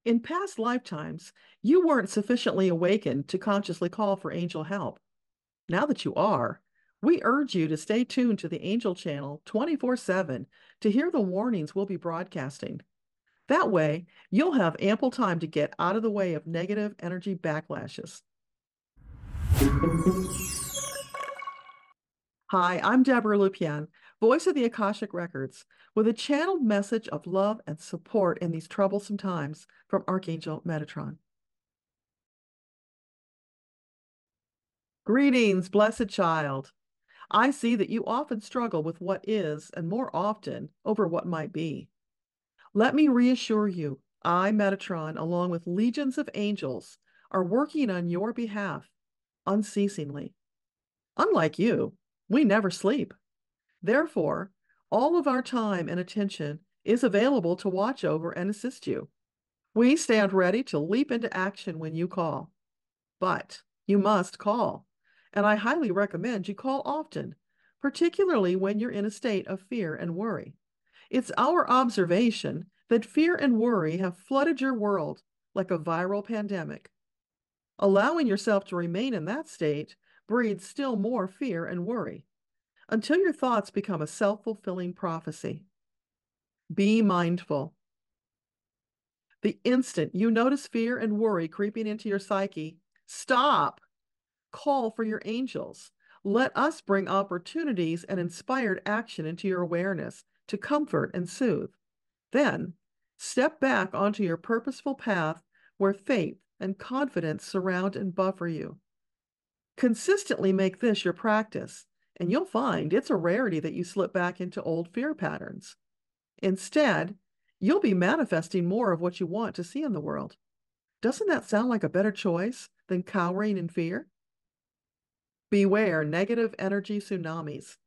In past lifetimes, you weren't sufficiently awakened to consciously call for angel help. Now that you are, we urge you to stay tuned to the Angel Channel 24/7 to hear the warnings we'll be broadcasting. That way, you'll have ample time to get out of the way of negative energy backlashes. Hi, I'm Deborah Lupien, voice of the Akashic Records, with a channeled message of love and support in these troublesome times from Archangel Metatron. Greetings, blessed child. I see that you often struggle with what is, and more often, over what might be. Let me reassure you, I, Metatron, along with legions of angels, are working on your behalf unceasingly. Unlike you, we never sleep. Therefore, all of our time and attention is available to watch over and assist you. We stand ready to leap into action when you call. But you must call, and I highly recommend you call often, particularly when you're in a state of fear and worry. It's our observation that fear and worry have flooded your world like a viral pandemic. Allowing yourself to remain in that state breeds still more fear and worry until your thoughts become a self-fulfilling prophecy. Be mindful. The instant you notice fear and worry creeping into your psyche, stop. Call for your angels. Let us bring opportunities and inspired action into your awareness to comfort and soothe. Then, step back onto your purposeful path where faith and confidence surround and buffer you. Consistently make this your practice, and you'll find it's a rarity that you slip back into old fear patterns. Instead, you'll be manifesting more of what you want to see in the world. Doesn't that sound like a better choice than cowering in fear? Beware negative energy tsunamis.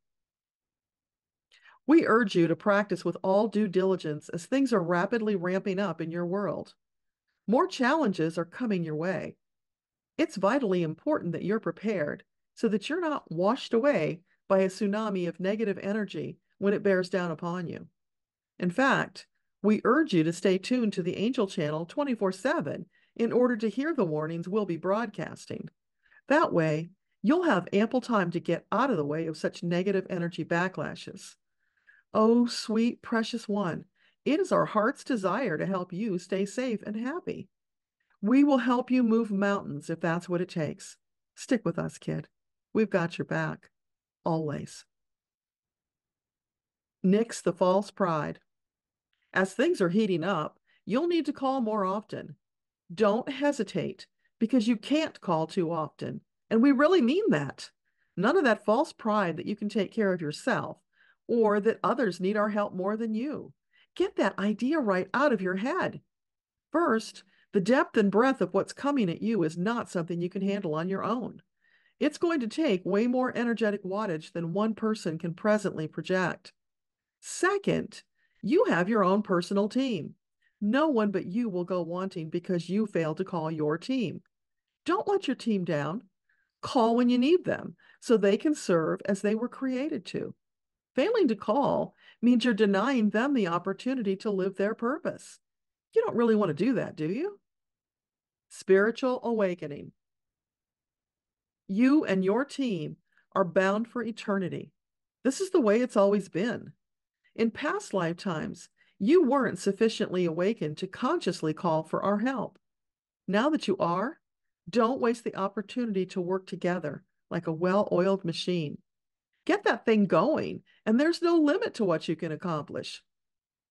We urge you to practice with all due diligence as things are rapidly ramping up in your world. More challenges are coming your way. It's vitally important that you're prepared so that you're not washed away by a tsunami of negative energy when it bears down upon you. In fact, we urge you to stay tuned to the Angel Channel 24/7 in order to hear the warnings we'll be broadcasting. That way, you'll have ample time to get out of the way of such negative energy backlashes. Oh, sweet, precious one, it is our heart's desire to help you stay safe and happy. We will help you move mountains if that's what it takes. Stick with us, kid. We've got your back. Always. Nix the false pride. As things are heating up, you'll need to call more often. Don't hesitate, because you can't call too often. And we really mean that. None of that false pride that you can take care of yourself or that others need our help more than you. Get that idea right out of your head. First, the depth and breadth of what's coming at you is not something you can handle on your own. It's going to take way more energetic wattage than one person can presently project. Second, you have your own personal team. No one but you will go wanting because you failed to call your team. Don't let your team down. Call when you need them so they can serve as they were created to. Failing to call means you're denying them the opportunity to live their purpose. You don't really want to do that, do you? Spiritual awakening. You and your team are bound for eternity. This is the way it's always been. In past lifetimes, you weren't sufficiently awakened to consciously call for our help. Now that you are, don't waste the opportunity to work together like a well-oiled machine. Get that thing going, and there's no limit to what you can accomplish.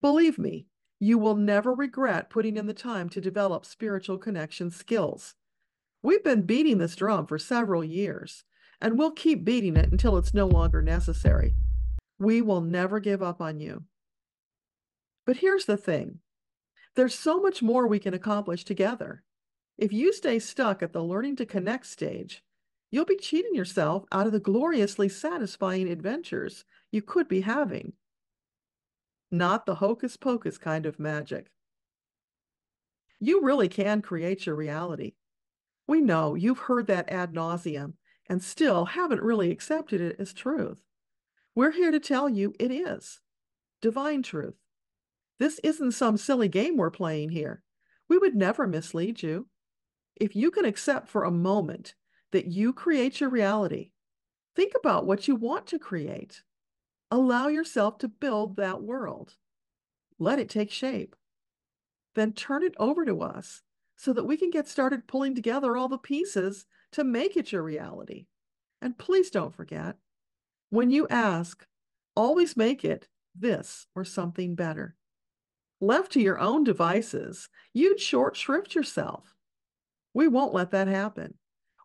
Believe me, you will never regret putting in the time to develop spiritual connection skills. We've been beating this drum for several years, and we'll keep beating it until it's no longer necessary. We will never give up on you. But here's the thing. There's so much more we can accomplish together. If you stay stuck at the learning to connect stage, you'll be cheating yourself out of the gloriously satisfying adventures you could be having. Not the hocus pocus kind of magic. You really can create your reality. We know you've heard that ad nauseum and still haven't really accepted it as truth. We're here to tell you it is divine truth. This isn't some silly game we're playing here. We would never mislead you. If you can accept for a moment that you create your reality, think about what you want to create. Allow yourself to build that world. Let it take shape. Then turn it over to us so that we can get started pulling together all the pieces to make it your reality. And please don't forget, when you ask, always make it this or something better. Left to your own devices, you'd short shrift yourself. We won't let that happen.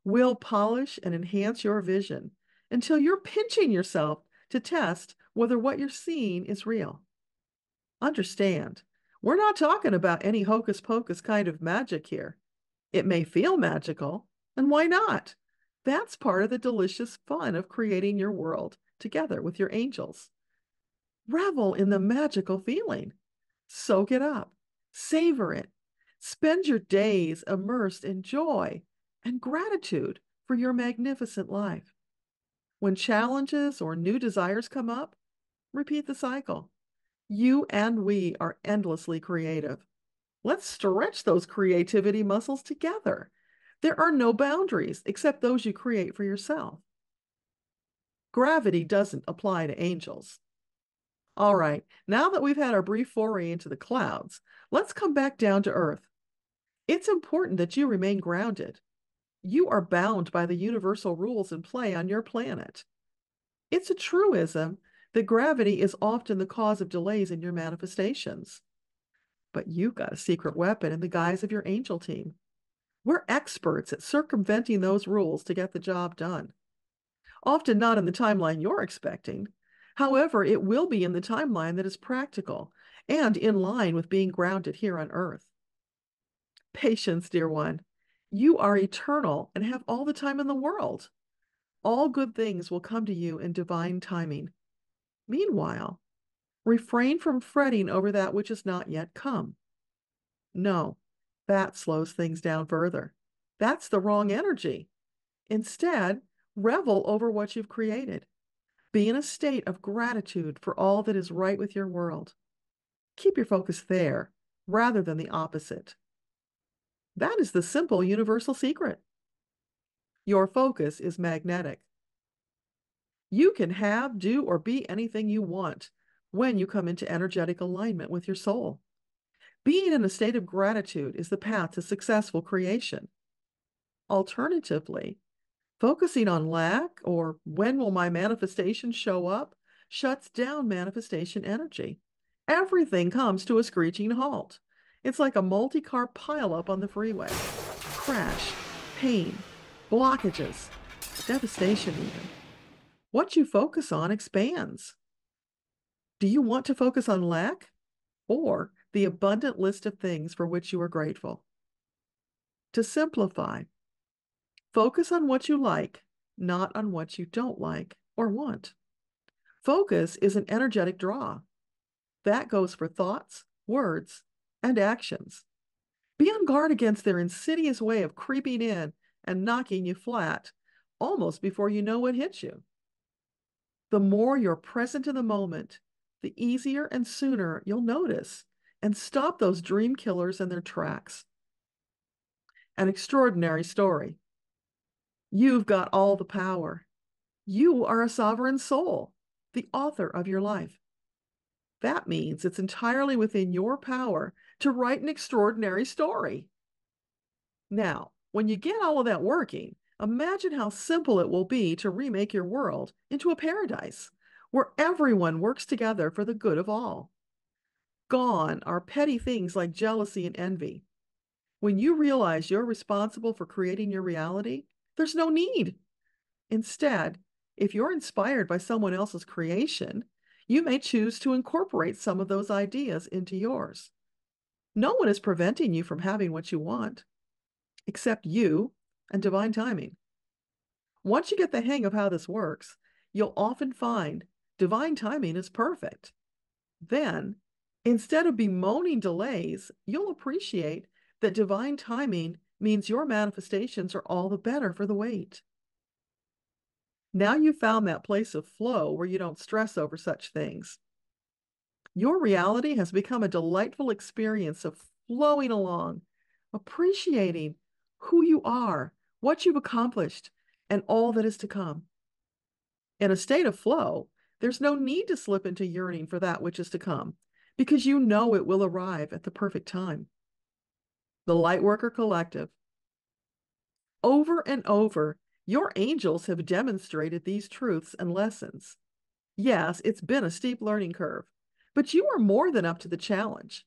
We'll polish and enhance your vision until you're pinching yourself to test whether what you're seeing is real. Understand, we're not talking about any hocus pocus kind of magic here. It may feel magical, and why not? That's part of the delicious fun of creating your world together with your angels. Revel in the magical feeling. Soak it up. Savor it. Spend your days immersed in joy and gratitude for your magnificent life. When challenges or new desires come up, repeat the cycle. You and we are endlessly creative. Let's stretch those creativity muscles together. There are no boundaries except those you create for yourself. Gravity doesn't apply to angels. All right, now that we've had our brief foray into the clouds, let's come back down to Earth. It's important that you remain grounded. You are bound by the universal rules in play on your planet. It's a truism that gravity is often the cause of delays in your manifestations. But you've got a secret weapon in the guise of your angel team. We're experts at circumventing those rules to get the job done. Often not in the timeline you're expecting. However, it will be in the timeline that is practical and in line with being grounded here on Earth. Patience, dear one. You are eternal and have all the time in the world. All good things will come to you in divine timing. Meanwhile, refrain from fretting over that which has not yet come. No, that slows things down further. That's the wrong energy. Instead, revel over what you've created. Be in a state of gratitude for all that is right with your world. Keep your focus there rather than the opposite. That is the simple universal secret. Your focus is magnetic. You can have, do, or be anything you want when you come into energetic alignment with your soul. Being in a state of gratitude is the path to successful creation. Alternatively, focusing on lack or when will my manifestation show up shuts down manifestation energy. Everything comes to a screeching halt. It's like a multi-car pileup on the freeway. Crash, pain, blockages, devastation even. What you focus on expands. Do you want to focus on lack or the abundant list of things for which you are grateful? To simplify, focus on what you like, not on what you don't like or want. Focus is an energetic draw. That goes for thoughts, words, and actions. Be on guard against their insidious way of creeping in and knocking you flat almost before you know what hits you. The more you're present in the moment, the easier and sooner you'll notice and stop those dream killers in their tracks. An extraordinary story. You've got all the power. You are a sovereign soul, the author of your life. That means it's entirely within your power to write an extraordinary story. Now, when you get all of that working, imagine how simple it will be to remake your world into a paradise where everyone works together for the good of all. Gone are petty things like jealousy and envy. When you realize you're responsible for creating your reality, there's no need. Instead, if you're inspired by someone else's creation, you may choose to incorporate some of those ideas into yours. No one is preventing you from having what you want, except you and divine timing. Once you get the hang of how this works, you'll often find divine timing is perfect. Then, instead of bemoaning delays, you'll appreciate that divine timing means your manifestations are all the better for the wait. Now you've found that place of flow where you don't stress over such things. Your reality has become a delightful experience of flowing along appreciating who you are, what you've accomplished, and all that is to come. In a state of flow, there's no need to slip into yearning for that which is to come, because you know it will arrive at the perfect time. The Lightworker Collective. Over and over, your angels have demonstrated these truths and lessons. Yes, it's been a steep learning curve, but you are more than up to the challenge.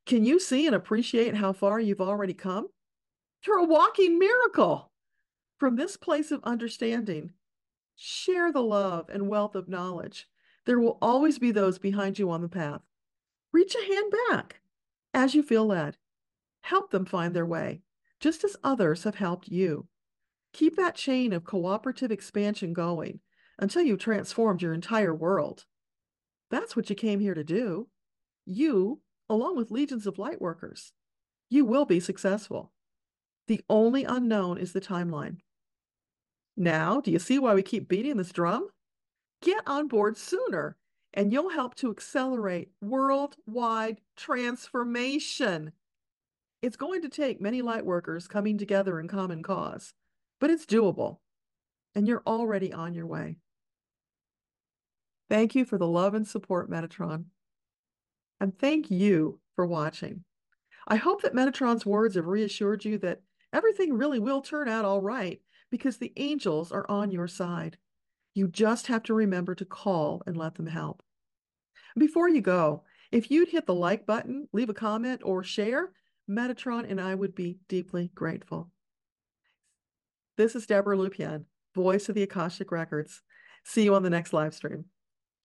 Can you see and appreciate how far you've already come? You're a walking miracle. From this place of understanding, share the love and wealth of knowledge. There will always be those behind you on the path. Reach a hand back as you feel led. Help them find their way, just as others have helped you. Keep that chain of cooperative expansion going until you've transformed your entire world. That's what you came here to do. You, along with legions of lightworkers, you will be successful. The only unknown is the timeline. Now, do you see why we keep beating this drum? Get on board sooner, and you'll help to accelerate worldwide transformation. It's going to take many lightworkers coming together in common cause, but it's doable, and you're already on your way. Thank you for the love and support, Metatron. And thank you for watching. I hope that Metatron's words have reassured you that everything really will turn out all right because the angels are on your side. You just have to remember to call and let them help. Before you go, if you'd hit the like button, leave a comment, or share, Metatron and I would be deeply grateful. This is Debbra Lupien, voice of the Akashic Records. See you on the next live stream.